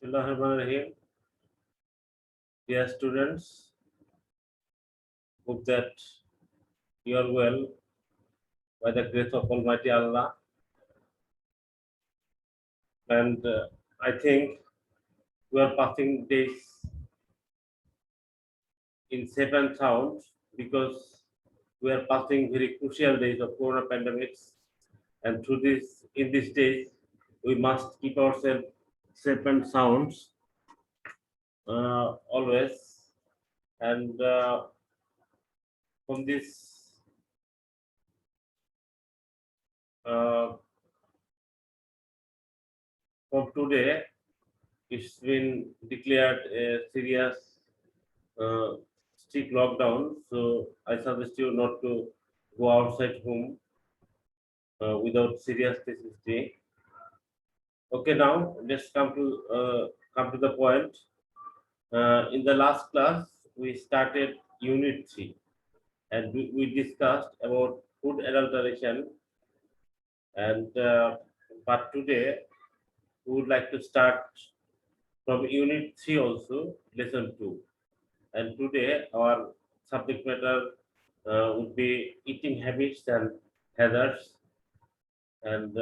Bismillahirrahmanirrahim. Dear students, hope that you are well by the grace of Almighty Allah. And I think we are passing days in safe and sound because we are passing very crucial days of Corona pandemics. And in these days, we must keep ourselves safe and sound always. And from this from today, it's been declared a serious strict lockdown. So I suggest you not to go outside home without serious necessity. Okay, now let's come to the point. In the last class, we started Unit 3, and we discussed about food adulteration. And but today, we would like to start from Unit 3 also, Lesson 2. And today, our subject matter would be eating habits and hazards. And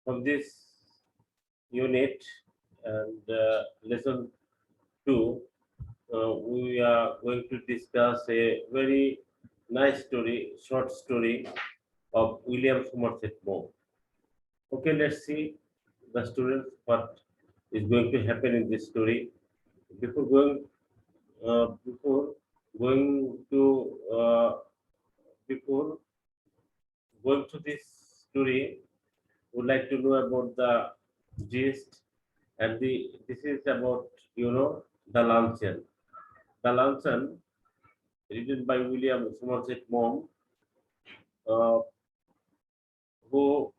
from this unit and lesson 2, we are going to discuss a very nice story, short story of William Somerset Maugham. Okay, let's see the students what is going to happen in this story. Before going before going to before going to this story, would like to know about the gist, and this is about the Lancet. The Lancet, written by William Somerset Maugham, who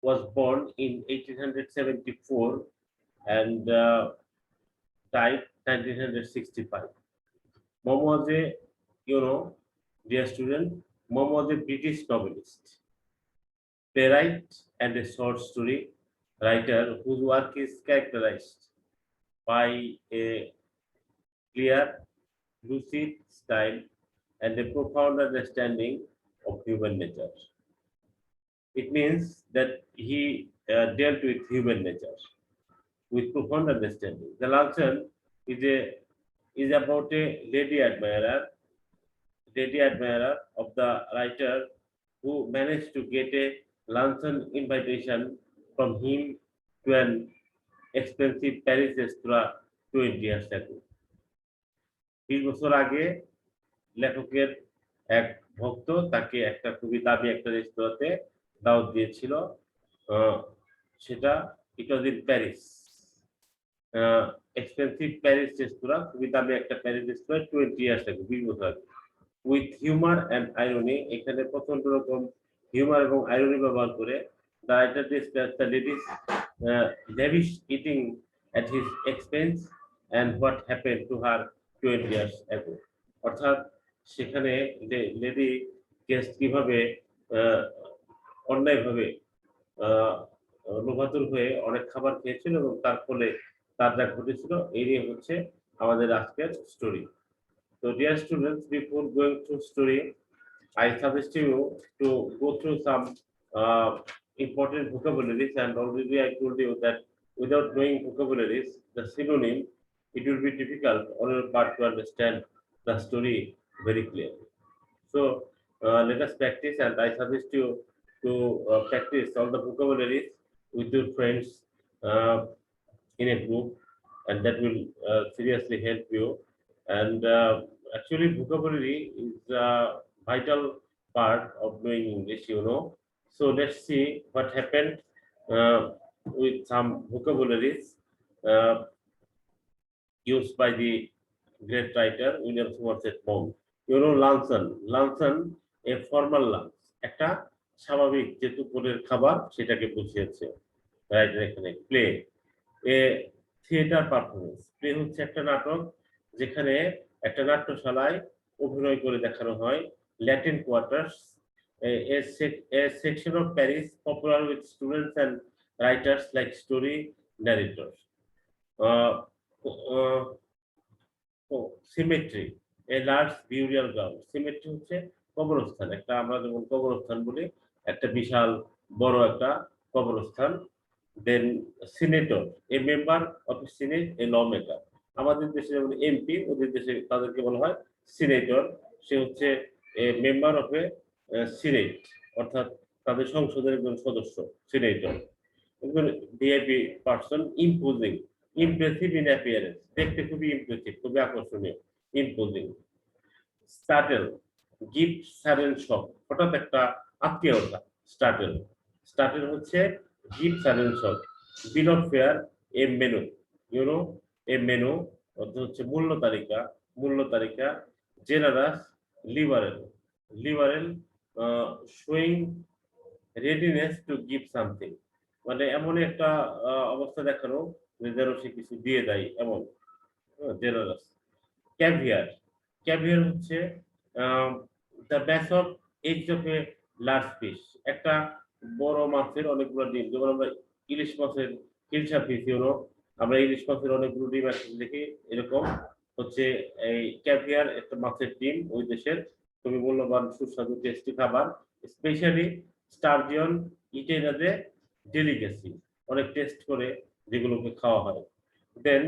was born in 1874 and died 1965. Maugham was a, dear student, Maugham was a British novelist, playwright, and a short story writer whose work is characterized by a clear, lucid style and a profound understanding of human nature. It means that he dealt with human nature with profound understanding. The Lancet is about a lady admirer of the writer who managed to get a Lancet invitation from him to an expensive Paris restaurant 20 years ago. 20 বছর আগে লেখকের এক ভক্ত তাকে একটা খুবই দামি একটা রেস্তোরাঁতে দাওয়াত দিয়েছিল। সেটা it was in Paris, expensive Paris restaurant, খুবই দামি একটা প্যারিস রেস্তোরাঁ 20 ইয়ার্স আগে, 20 বছর আগে। উইথ হিউমার অ্যান্ড আইরনি, এখানে প্রচন্ড রকম হিউমার এবং আইরনি ব্যবহার করে the writer describes the lady's lavish eating at his expense and what happened to her 20 years ago. অর্থাৎ সেখানে যে লেডি গেস্ট কিভাবে অন্যায়ভাবে লোভাতুর হয়ে অনেক খাবার খেয়েছিল এবং তার ফলে তার যা ঘটেছিল এই নিয়ে হচ্ছে আমাদের আজকের story. So dear students, before going through story, I suggest you to go through some important vocabularies, and already I told you that without knowing vocabularies, the synonym, it will be difficult on your part to understand the story very clearly. So let us practice, and I suggest you to practice all the vocabularies with your friends in a group, and that will seriously help you. And actually, vocabulary is a vital part of knowing English, So let's see what happened with some vocabularies used by the great writer William Somerset Maugham. Luncheon, a formal lunch, একটা স্বাভাবিক যে দুপুরের খাবার সেটাকে বুঝিয়েছে writer এখানে। Play, এ theatre performance. Play হচ্ছে একটা নাটক যেখানে একটা নাট্যশালায় অভিনয় করে দেখানো হয়। Latin quarters, a section of Paris popular with students and writers like story narrators. Uh, uh, Cemetery, a large burial ground. Cemetery হচ্ছে কবরস্থান, একটা আমরা যেমন কবরস্থান বলি, একটা বিশাল বড় একটা কবরস্থান। Then senator, a member of senate, a law maker. আমাদের দেশে যেমন এমপি, ওদের দেশে তাদেরকে বলা হয় সিনেটর। সে হচ্ছে a member of a senate, অর্থাৎ তাদের সংসদের একজন সদস্য, senator. VIP person, imposing, impressive in appearance, দেখতে খুবই ইমপ্রেসিভ, খুবই আকর্ষণীয়, ইম্পোজিং। স্টার্টেল, গিফট সাডেন শক, হঠাৎ একটা আত্মীয়তা, স্টার্টেল। স্টার্টেল হচ্ছে গিফট sudden shock. Bill of fare, a menu, you know, a menu অর্থ হচ্ছে মূল্য তালিকা, মূল্য তালিকা। Generous, liberal, liberal, showing readiness to give something, মানে এমন একটা অবস্থা দেখানো যে যেন সে কিছু দিয়ে দেয় এমন, জেনারাস। ক্যাভিয়ার, ক্যাভিয়ার হচ্ছে the bass of edge of a large fish, একটা বড় মাছের অনেকগুলো ডিম, যেমন আমরা ইলিশ মাছের কিলসা ফিশ, ইউনো, আমরা ইলিশ মাছের অনেকগুলো ডিম একসাথে দেখি, এরকম হচ্ছে এই ক্যাভিয়ার, একটা মাছের ডিম, ওই দেশের খুবই মূল্যবান সুস্বাদু টেস্টি খাবার। Specially sturgeon eaten as a delicacy, অনেক টেস্ট করে যেগুলোকে খাওয়া হয়। দেন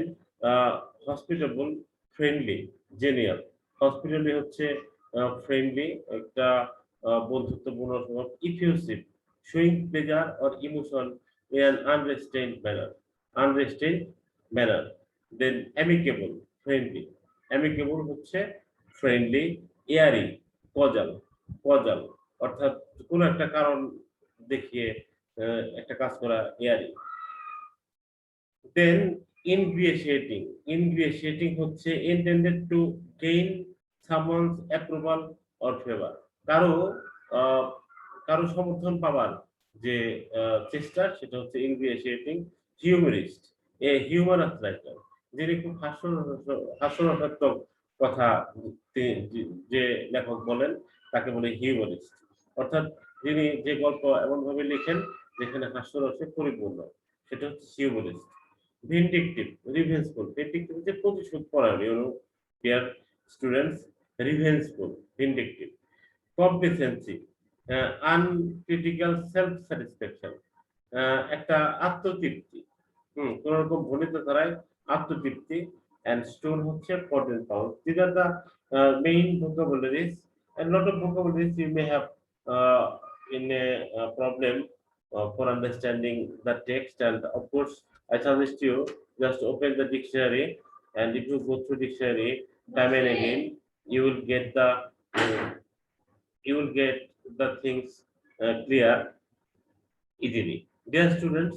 হসপিটেবল, ফ্রেন্ডলি, জেনিয়াল। হসপিটালি হচ্ছে ফ্রেন্ডলি, একটা বন্ধুত্বপূর্ণ স্বভাব। Effusive, showing pleasure or emotion in an unrestrained manner, unrestrained manner. Then amicable, friendly, amicable হচ্ছে ফ্রেন্ডলি। এয়ারি, কজাল, কজাল অর্থাৎ কোনো একটা কারণ দেখিয়ে একটা কাজ করা, এয়ারি। দেন ইনগ্রিয়েশিয়েটিং, ইনগ্রিয়েশিয়েটিং হচ্ছে intended to gain someone's approval or favour, কারো আহ, কারো সমর্থন পাবার যে চেষ্টা, সেটা হচ্ছে ইনগ্রিয়েশিয়েটিং। হিউমারিস্ট, এ হিউমারাস রাইটার, যিনি খুব হাস্যরসাত্মক কথা যে লেখক বলেন তাকে বলে হিউমারিস্ট, অর্থাৎ যিনি যে গল্প এমন ভাবে লিখেন যেখানে হাস্যরসে পরিপূর্ণ, সেটা হচ্ছে হিউমারিস্ট। ভিন্ডিকটিভ, রিভেঞ্জফুল, ভিন্ডিকটিভ হচ্ছে প্রতিশোধ পরায়ণ, you know, dear students, revengeful, vindictive. Complacency, uncritical self satisfaction, একটা আত্মতৃপ্তি, কোন রকম ভনিত ধারায় আত্মতৃপ্তি। and stone হচ্ছে potent pound. These are the main vocabularies, and lot of vocabularies you may have uh, in a problem for understanding the text. And of course I suggest you just open the dictionary, and if you go through dictionary time and again, you will get the uh, you will get the things clear easily. Dear students,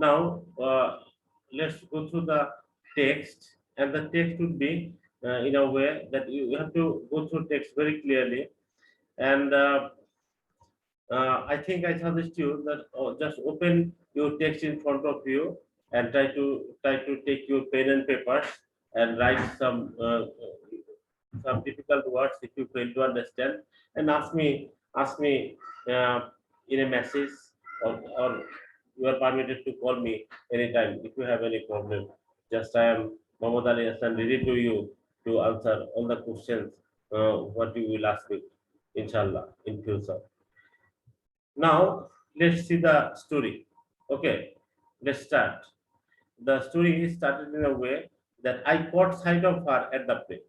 now let's go through the text, and the text would be in a way that you have to go through text very clearly. And I think I suggest you that just open your text in front of you, and try to take your pen and papers and write some difficult words if you fail to understand, and ask me in a message, or you are permitted to call me anytime if you have any problem. Just I am Mohammad Ali Hassan, ready to you to answer all the questions what you will ask me, inshallah, in future. Now let's see the story. Okay, let's start. The story is started in a way that I caught sight of her at the play.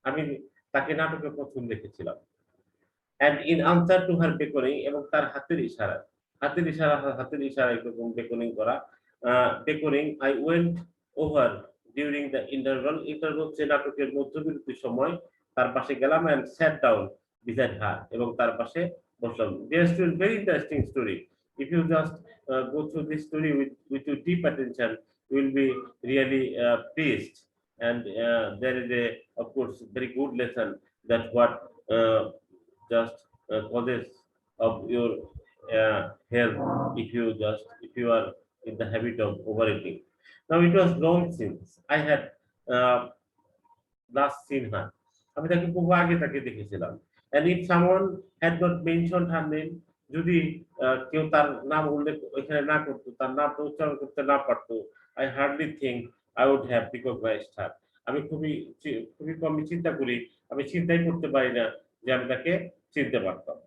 আমি তাকে নাটকে প্রথম দেখেছিলাম। And in answer to her beckoning, এবং তার হাতের ইশারা এরকম beckoning করা, beckoning, I went over during the interval. Interval হচ্ছে নাটকের মধ্যবিরতির সময় তার পাশে গেলাম, and sat down beside her, এবং তার পাশে বসলাম। There's still very interesting story. If you just go through this story with your deep attention, you will be really pleased. And there is a, of course, very good lesson that what just causes of your health if you are in the habit of overeating. Now it was long since I had uh, last seen her. আমি তাকে বহু আগে তাকে দেখেছিলাম। And if someone had not mentioned her name, যদি কেউ তার নাম উল্লেখ এখানে না করতো, তার নামটা উচ্চারণ করতে না পারতো, I hardly think I would have recognised her. আমি খুবই কম চিন্তা করি, আমি চিন্তাই করতে পারি না যে আমি তাকে চিনতে পারতাম।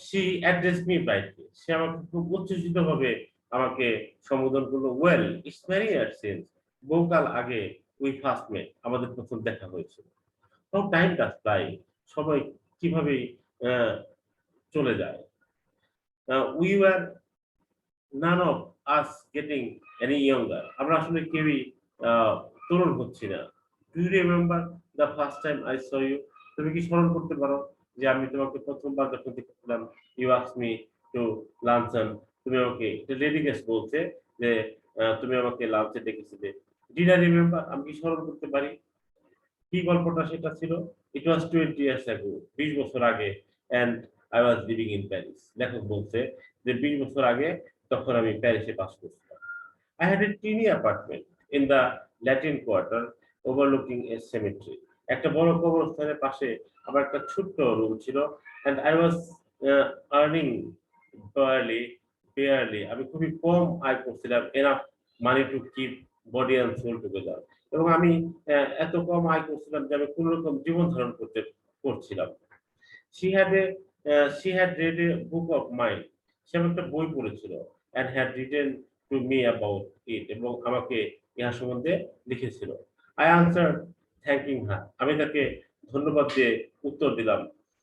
সি অ্যাড্রেস মি ব্রাইটলি, সে আমাকে খুব উচ্ছ্বসিত ভাবে আমাকে সম্বোধন করলো, well it's very years since, বহুকাল আগে উই ফার্স্ট মেট, আমাদের প্রথম দেখা হয়েছিল। হাউ টাইম ডাজ ফ্লাই, সময় কিভাবে আহ, চলে যায়। We were none of us getting any younger, আমরা আসলে কেউই তরুণ হচ্ছি না। Do you remember the first time I saw you, তুমি কি স্মরণ করতে পারো যে আমি তোমাকে প্রথমবার যখন দেখেছিলাম, you ask me to luncheon, তুমি আমাকে, লেডি গেস্ট বলছে যে তুমি আমাকে লাঞ্চে ডেকেছিলে। ডিড আই রিমেম্বার, আমি কি স্মরণ করতে পারি। কি গল্পটা সেটা ছিল, ইট ওয়াজ 20 ইয়ার্স অ্যাগো, 20 বছর আগে, and I was living in Paris. লেখক বলছে যে 20 বছর আগে তখন আমি প্যারিসে বাস করছিলাম। I had a teeny apartment in the Latin Quarter overlooking a cemetery. একটা বড় কবরস্থানের পাশে আমার একটা ছোট্ট রুম ছিল, and I was earning barely barely, আমি খুবই কম আয় করছিলাম, enough money to keep body and soul together, এবং আমি এত কম আয় করছিলাম যে আমি কোন রকম জীবন ধারণ করছিলাম। She had a she had read a book of mine, সে আমার একটা বই পড়েছিল, and had written to me about it, এবং আমাকে ইহা সম্বন্ধে লিখেছিল। I answered thanking her, আমি তাকে ধন্যবাদ দিয়ে উত্তর দিলাম।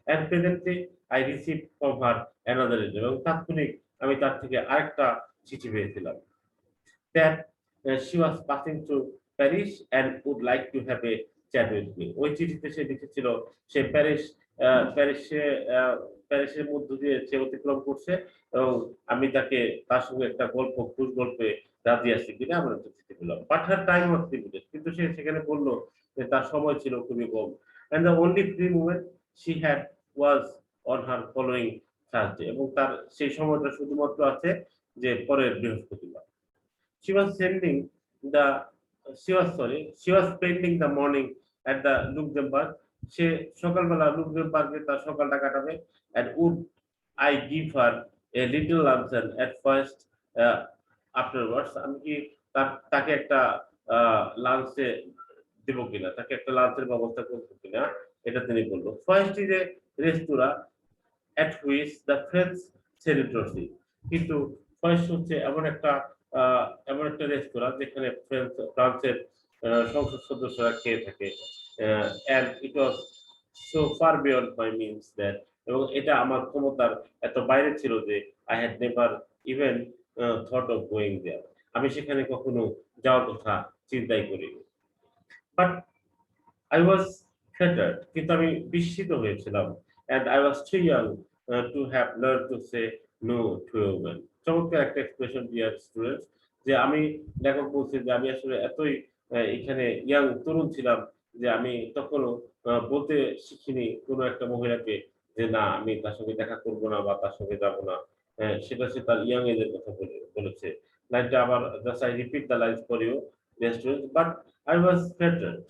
And presently I received from her another letter, এবং তাৎক্ষণিক আমি তার থেকে আরেকটা চিঠি পেয়েছিলাম। That she was passing through Paris and would like to have a chat with me. ওই চিঠিতে সে লিখেছিল সে প্যারিসে প্যারিসের মধ্য দিয়ে সে অতিক্রম করছে, এবং আমি তার সঙ্গে একটা খুশ গল্পে রাজি আছি কিনা আমার একটা চিঠি পেলাম। But her time was limited, কিন্তু সে সেখানে বলল যে তার সময় ছিল খুবই কম। And the only free movement she had was on her following Thursday, এবং তার সেই সময়টা শুধুমাত্র আছে যে পরের বৃহস্পতিবার। She was sending the she was spending the morning at the Luxembourg. সে সকালবেলা লুক্সেমবার্গে তার সকালটা কাটাবে, and would I give her a little luncheon at first, uh, afterwards, আমি কি তাকে একটা লাঞ্চে দেব কিনা, তাকে একটা লাঞ্চের ব্যবস্থা করবো কিনা, এটা তিনি বললো। First is a restaurant at which the French territory, কিন্তু ফয়েজ হচ্ছে এমন একটা রেস্তোরাঁ যেখানে ফ্রান্সের সংসদ সদস্যরা খেয়ে থাকে, and it was so far beyond my means that, এবং এটা আমার ক্ষমতার এত বাইরে ছিল যে I had never even thought of going there, আমি সেখানে কখনো যাওয়ার কথা চিন্তাই করিনি। বাট I was flattered, কিন্তু আমি বিস্মিত হয়েছিলাম, and I was too young to have learned to say no to a woman. চমৎকার একটা এক্সপ্রেশন, ডিয়ার স্টুডেন্টস, যে আমি, লেখক বলছে যে আমি আসলে এতই এখানে তরুণ ছিলাম যে আমি তখনও বলতে শিখিনি কোনো একটা মহিলাকে যে না, আমি তার সঙ্গে দেখা করব না বা তার সঙ্গে যাব না। সেটা সে তার ইয়াং এজের কথা বলেছে। লাইনটা আবার just I repeat the lines for you, dear students, but I was flattered,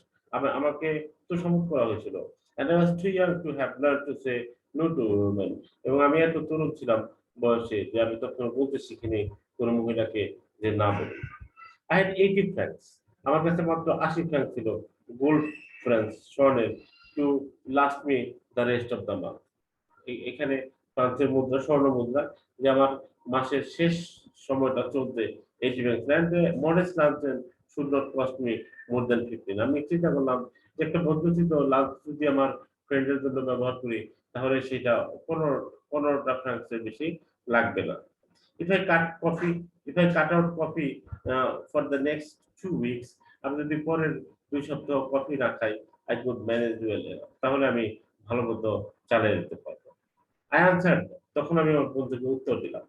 আমাকে তোষামোদ করা হয়েছিল। And I was too young to have learned to say no to women, এবং আমি এত তরুণ ছিলাম বয়সে যে আমি তখন বলতে শিখিনি কোনো মহিলাকে যে না বলি। I had 80 francs, আমার কাছে মাত্র 80 ফ্র্যাঙ্ক ছিল, গোল্ড ফ্রান্স, স্বর্ণের, to last me the rest of the month. এখানে ফ্রান্সের মুদ্রা, স্বর্ণ মুদ্রা, যে আমার মাসের শেষ সময়টা চলতে 80 Frank, and modest luncheon should not cost me more than 15। আমি চিন্তা করলাম যে একটা বদ্ধচিত লাঞ্চ যদি আমার ফ্রেন্ডের জন্য ব্যবহার করি তাহলে সেটা 15টা ফ্রান্সের বেশি লাগবে না। If I cut coffee, if I cut out coffee for the next 2 weeks, আমি যদি পরের 2 সপ্তাহ কফি না খাই, I could manage well, তাহলে আমি ভালো মতো চালিয়ে যেতে পারবো। I answered, তখন আমি আমার বন্ধুকে উত্তর দিলাম,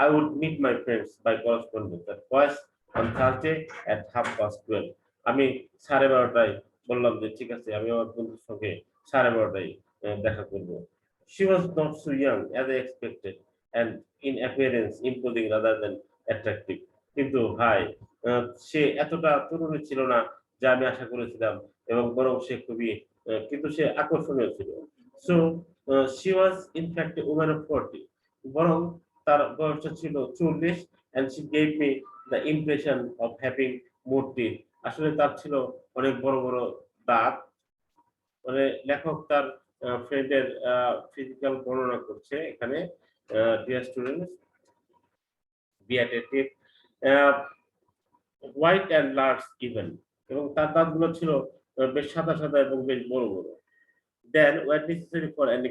I would meet my friends by correspondence at first on Thursday at 12:30। আমি 12:30টায় বললাম যে ঠিক আছে, আমি আমার বন্ধুর সঙ্গে 12:30টায় দেখা করব। She was not so young as I expected, and in appearance imposing rather than attractive। কিন্তু সে এতটা তরুণী ছিল না যা আমি আশা করেছিলাম, এবং বরং সে খুবই কিন্তু সে আকর্ষণীয় ছিল। So she was in fact a woman of 40. বরং তার বয়সটা ছিল 40, and she gave me the impression of having more teeth. আসলে তার ছিল অনেক বড় বড় দাঁত। মানে লেখক তার ফ্রেন্ডের ফিজিক্যাল বর্ণনা করছে এখানে। Dear students, beater tip white and large even, এবং তার দাঁতগুলো ছিল বেশ সাদা সাদা এবং বেশ বড় বড়। Then were necessary for any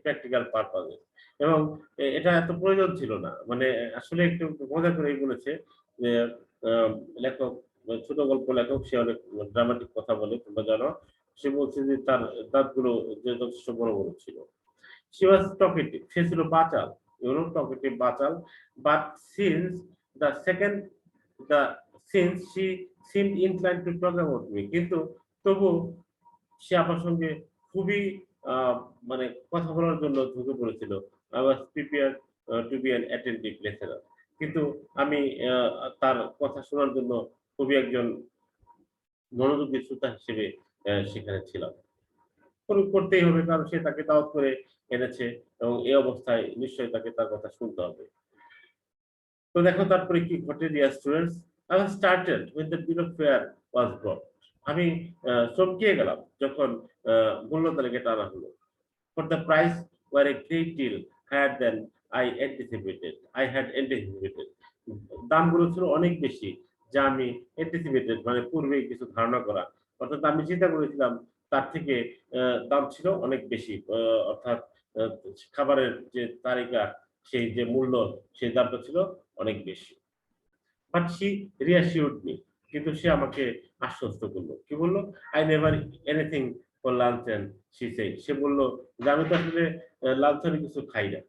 practical purposes, এবং এটা এত প্রয়োজন ছিল না। মানে আসলে একটু মজা করেই বলেছে যে লেখক, ছোট গল্প লেখক, সে অনেক ড্রামাটিক কথা বলে, তোমরা জানো। সে বলছে যে তার দাঁতগুলো যে যথেষ্ট বড় বড় ছিল। She was talkative, সে ছিল বাচাল, talkative বাচাল, but the second the since she seemed inclined to talk about me, কিন্তু তবু সে আমার সঙ্গে খুবই মানে কথা বলার জন্য ঝুঁকে পড়েছিল। I was prepared to be an attentive listener, কিন্তু আমি তার কথা শোনার জন্য খুবই একজন মনোযোগী শ্রোতা হিসেবে সেখানে ছিলাম। করতেই হবে, কারণ সে তাকে দাওয়াত করে এনেছে এবং এই অবস্থায় নিশ্চয়ই তাকে তার কথা শুনতে হবে। তো দেখো তারপরে কি ঘটে, dear students. I was startled when the bill of fare was brought. আমি চমকিয়ে গেলাম যখন মূল্য তালিকাটা আনা হলো। For the price were a great deal higher than I had anticipated. দামগুলো ছিল অনেক বেশি, যা আমি anticipated মানে পূর্বেই কিছু ধারণা করা, অর্থাৎ আমি চিন্তা করেছিলাম তার থেকে দাম ছিল অনেক বেশি। অর্থাৎ খাবারের যে তালিকা, সেই যে মূল্য, সেই দামটা ছিল অনেক বেশি। বাট শি রিঅ্যাসিউরড মি, কিন্তু সে আমাকে আশ্বস্ত করলো। কি বললো? I never anything for lunch and she said, সে বললো যে আমি তো আসলে লাঞ্চে কিছু খাই না।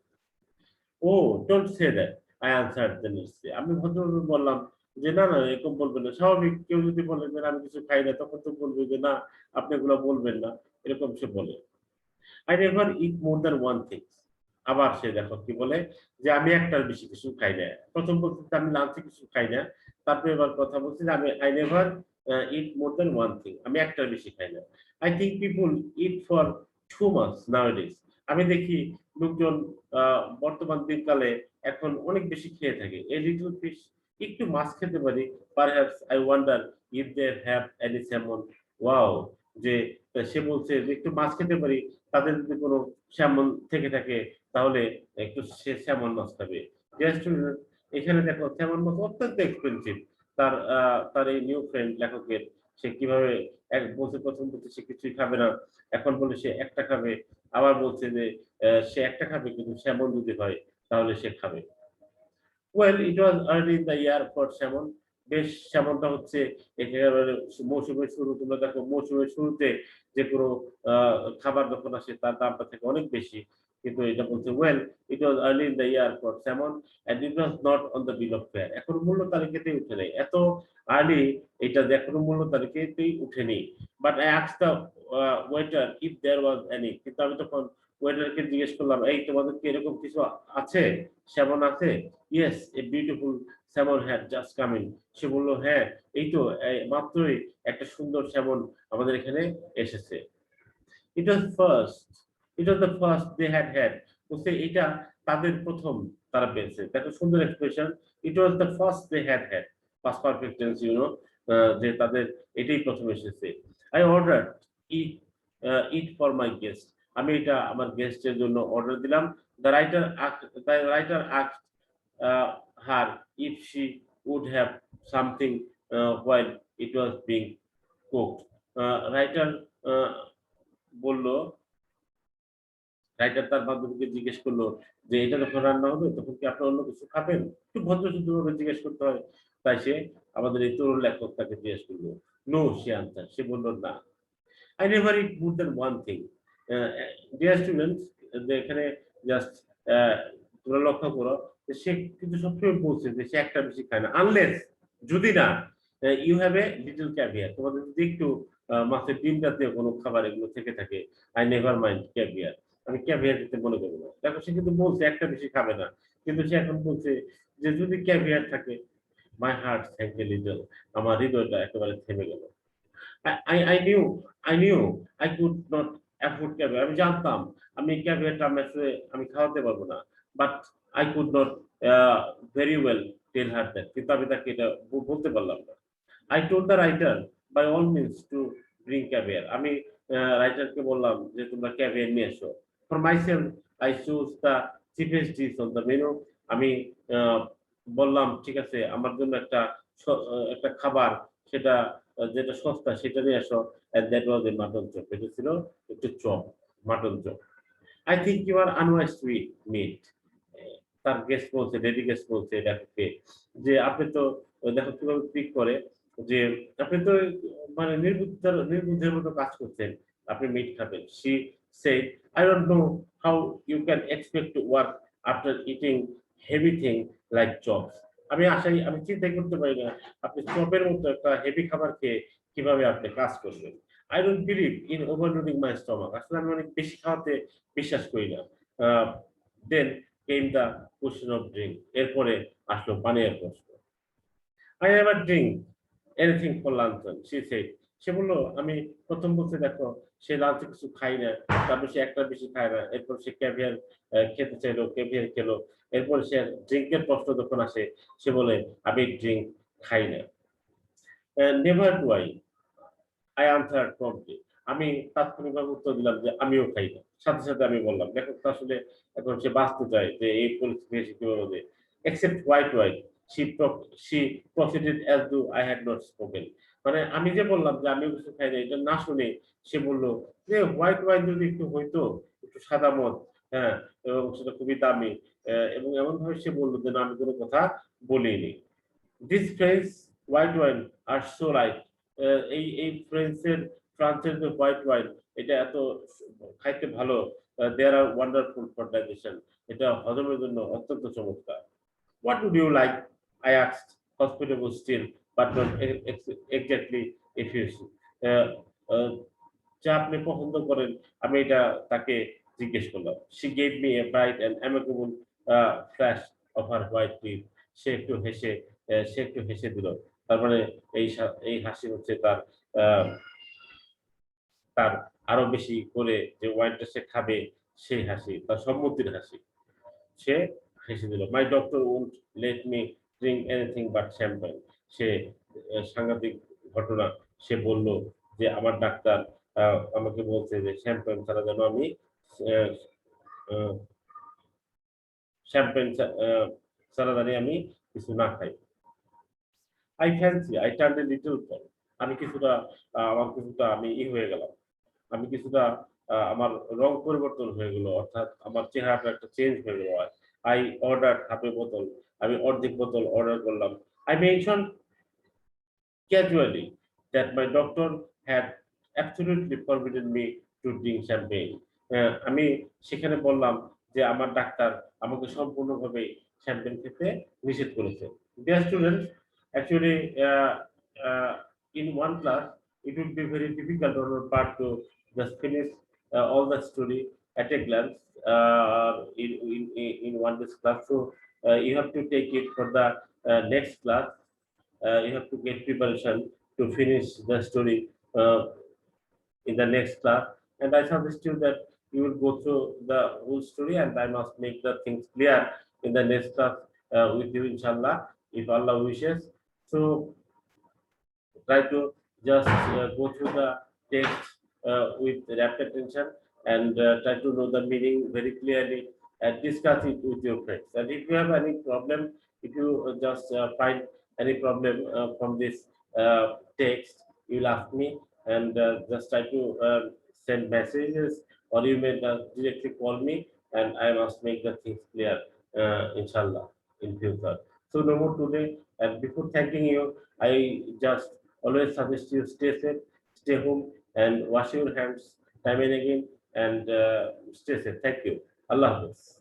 Oh don't say that, I answered the নিশ্চয়। আমি ভদ্রভাবে বললাম যে না না, এরকম বলবেন না। স্বাভাবিক, কেউ যদি বলে যে আমি কিছু খাই না, তখন তো বলবে যে না, আপনি এগুলো বলবেন না, এরকম সে বলে। I never eat more than one thing. আবার সে দেখো কি বলে যে আমি একটার বেশি কিছু খাই না। প্রথম বলতে আমি লাঞ্চে কিছু খাই না, তারপরে এবার কথা বলছি যে আমি I never eat more than one thing, আমি একটার বেশি খাই না। I think people eat for too much nowadays. আমি দেখি লোকজন বর্তমান দিনকালে এখন অনেক বেশি খেয়ে থাকে। A little fish, একটু মাছ খেতে পারি। Perhaps I wonder if they have any salmon. Wow, যে সে বলছে যে একটু মাছ খেতে পারি, তাদের যদি কোনো স্যামন থেকে থাকে তাহলে একটু সে স্যামন মাছ খাবে। এখানে দেখো স্যামন মাছ অত্যন্ত এক্সপেন্সিভ। তার এই নিউ ফ্রেন্ড লেখকের, সে কিভাবে এক বলছে, প্রথম বলছে সে কিছুই খাবে না, এখন বলে সে একটা খাবে, আবার বলছে যে সে একটা খাবে কিন্তু স্যামন যদি হয় তাহলে সে খাবে। Well it was early in the year for salmon. বেশ, স্যামনটা হচ্ছে একেবারে মৌসুমের শুরু। তোমরা দেখো মৌসুমের শুরুতে যে কোনো খাবার যখন আসে তার দামটা থাকে অনেক বেশি, কিন্তু এটা বলছে well it was early in the year for salmon and it was not on the bill of fare. এখনো মূল্য তালিকাতেই উঠে নেই। এত আর্লি এটা যে এখনো মূল্য তালিকাতেই উঠেনি। But I asked the waiter if there was any, কিন্তু আমি তখন ওয়েটারকে জিজ্ঞেস করলাম, এই তোমাদের কি এরকম কিছু আছে, স্যামন আছে? Yes, a beautiful salmon had just come in. সে বললো হ্যাঁ, এই তো মাত্রই একটা সুন্দর স্যামন আমাদের এখানে এসেছে। It was first, it was the first they had, বলছে এটা তাদের প্রথম তারা পেয়েছে। দেখো সুন্দর expression, it was the first they had past perfect tense, যে তাদের এটাই প্রথম এসেছে। I order it it for my guest, আমি এটা আমার গেস্টের জন্য অর্ডার দিলাম। The writer her if she would have something while it was being cooked. Writer বলল, রাইটার তার বান্ধবীকে জিজ্ঞেস করলো যে এটা যখন রান্না হবে তখন কি আপনি অন্য কিছু খাবেন? একটু ভদ্রসুন্দরভাবে জিজ্ঞেস করতে হয়। তাই সে, আমাদের এই তরুণ লেখক তাকে জিজ্ঞেস করলো। নো, সে আনসার, সে বলল না। I never eat more than one thing. Dear students, যে এখানে জাস্ট তোমরা লক্ষ্য করো যে সে কিন্তু সবসময় বলছে যে সে একটা বেশি খায় না, আনলেস, যদি না you have a little caviar, তোমাদের যদি একটু মাছের ডিম জাতীয় কোনো খাবার এগুলো থেকে থাকে, আই নেভার মাইন্ড ক্যাভিয়ার, আমি ক্যাভিয়ার দিতে মনে করবো না। দেখো সে কিন্তু বলছে একটা বেশি খাবে না, কিন্তু সে এখন বলছে যে যদি ক্যাভিয়ার থাকে, my heart thank a little, আমার হৃদয়টা একেবারে থেমে গেল। I, I, I knew I knew I could not afford caviar, আমি জানতাম আমি ক্যাভিয়ারটা আমি খাওয়াতে পারবো না, but I could not very well tell her that, কিন্তু আমি তাকে এটা বলতে পারলাম না। I told the writer by all means to bring caviar, আমি রাইটারকে বললাম যে তোমরা ক্যাভিয়ার নিয়ে এসো। For myself I choose the cheapest dish on the menu, আমি বললাম ঠিক আছে আমার জন্য একটা খাবার, সেটা যেটা সস্তা সেটা নিয়ে আসো, and that was a mutton chop, এটা ছিল একটু chop, mutton chop. I think you are unwise to eat meat, তার গেস্ট বলছে, লেডি গেস্ট বলছে দেখে যে আপনি তো দেখো কিভাবে পিক করে, যে আপনি তো মানে নির্বুদ্ধের মতো কাজ করছেন, আপনি মিট খাবেন। She said I don't know how you can expect to work after eating heavy thing like chops, আমি চিন্তাই করতে পারি না আপনি চপের মতো একটা হেভি খাবার খেয়ে কিভাবে আপনি কাজ করবেন। I don't believe in overloading my stomach, আসলে আমি অনেক বেশি খাওয়াতে বিশ্বাস করি না। Then came the question of drink, এরপরে আসলো পানীয়ের প্রশ্ন। I never drink anything for lunch, she said, সে বললো আমি প্রথম বলতে দেখো সে লাঞ্চে কিছু খাই না, তারপর সে একটা বেশি খায় না, এরপর সে ক্যাভিয়ার খেতে চাইলো, ক্যাভিয়ার খেলো, এরপর সে ড্রিঙ্কের প্রশ্ন যখন আসে সে বলে আমি ড্রিঙ্ক খাই না। Never do I answer promptly, আমি তাৎক্ষণিকভাবে উত্তর দিলাম যে আমিও খাই না। সাথে সাথে আমি বললাম দেখো তো আসলে এখন সে বাঁচতে চায় যে এই পরিস্থিতি এসে কিভাবে, except white wine she proceeded as do I had not spoken, মানে আমি যে বললাম যে আমিও কিছু খাই না এটা না শুনে সে বলল যে হোয়াইট ওয়াইন যদি একটু হইতো, একটু সাদা মদ, হ্যাঁ, এবং সেটা খুবই দামি, এবং এমন ভাবে সে বললো যে না আমি কোনো কথা বলিনি। This French white wine are so right, ফ্রান্সের যে হোয়াইট ওয়াইন এটা এত খাইতে ভালো, there are wonderful for digestion, এটা হজমের জন্য অত্যন্ত চমৎকার। What would you like, I asked hospitable still but not exactly effusive, যা আপনি পছন্দ করেন, আমি এটা তাকে জিজ্ঞেস করলাম। She gave me a bright and amicable flash of her white teeth, সে একটু হেসে দিল, তার মানে এই হাসি হচ্ছে আহ, তার আরো বেশি করে যে ওয়াইনটা সে খাবে সেই হাসি, তার সম্মতির হাসি, সে হেসে দিল। My doctor won't let me drink anything but champagne, সে সাংঘাতিক ঘটনা, সে বলল যে আমার ডাক্তার আমাকে বলছে যে শ্যাম্পেন ছাড়া যেন আমি শ্যাম্পেন ছাড়া জানি আমি কিছু না খাই। I fancy I turn a little fall, আমি হয়ে গেলাম, আমি কিছুটা আমার রং পরিবর্তন হয়ে গেল, অর্থাৎ আমার চেহারাটা একটা চেঞ্জ হয়ে গেল। আই অর্ডার হাফ এ বোতল, আমি অর্ধেক বোতল অর্ডার করলাম। I mention casually that my doctor had absolutely forbidden me to drink champagne. আমি সেখানে বললাম যে আমার ডাক্তার আমাকে সম্পূর্ণভাবে শ্যাম্পেন খেতে নিষেধ করেছে। Dear students, actually in one class it would be very difficult on our part to just finish all the story at a glance in one this class. So you have to take it for the next class. You have to get preparation to finish the story in the next class. And I suggest you that you will go through the whole story, and I must make the things clear in the next class with you, inshallah, if Allah wishes. So try to just go through the text with rapt attention, and try to know the meaning very clearly and discuss it with your friends. And if you have any problem, if you just find any problem from this text, you'll ask me, and just try to send messages, or you may directly call me, and I must make the things clear, inshallah, in future. So no more today, and before thanking you, I just always suggest you stay safe, stay home, and wash your hands time and again, and stay safe. Thank you. Allah Hafiz.